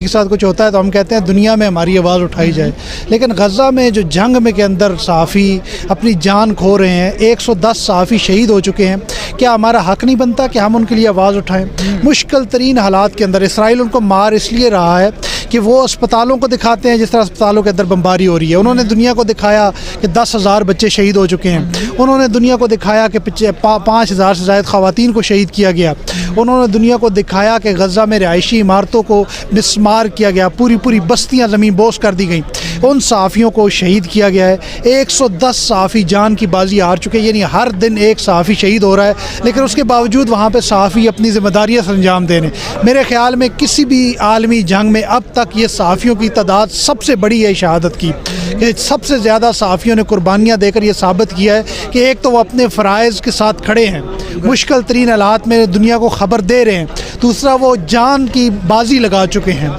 کے ساتھ کچھ ہوتا ہے تو ہم کہتے ہیں دنیا میں ہماری آواز اٹھائی جائے، لیکن غزہ میں جو جنگ میں کے اندر صحافی اپنی جان کھو رہے ہیں، 110 صحافی شہید ہو چکے ہیں، کیا ہمارا حق نہیں بنتا کہ ہم ان کے لیے آواز اٹھائیں؟ مشکل ترین حالات کے اندر اسرائیل ان کو مار اس لیے رہا ہے کہ وہ اسپتالوں کو دکھاتے ہیں جس طرح اسپتالوں کے اندر بمباری ہو رہی ہے. انہوں نے دنیا کو دکھایا کہ 10,000 بچے شہید ہو چکے ہیں. انہوں نے دنیا کو دکھایا کہ 5,000 سے زائد خواتین کو شہید کیا گیا. انہوں نے دنیا کو دکھایا کہ غزہ میں رہائشی عمارتوں کو مسمار کیا گیا، پوری بستیاں زمین بوس کر دی گئیں. ان صحافیوں کو شہید کیا گیا ہے. 110 صحافی جان کی بازی ہار چکے، یعنی ہر دن ایک صحافی شہید ہو رہا ہے، لیکن اس کے باوجود وہاں پہ صحافی اپنی ذمہ داریاں سر انجام دے رہے ہیں. میرے خیال میں کسی بھی عالمی جنگ میں اب تک یہ صحافیوں کی تعداد سب سے بڑی ہے شہادت کی، کہ سب سے زیادہ صحافیوں نے قربانیاں دے کر یہ ثابت کیا ہے کہ ایک تو وہ اپنے فرائض کے ساتھ کھڑے ہیں، مشکل ترین حالات میں دنیا کو خبر دے رہے ہیں، دوسرا وہ جان کی بازی لگا چکے ہیں.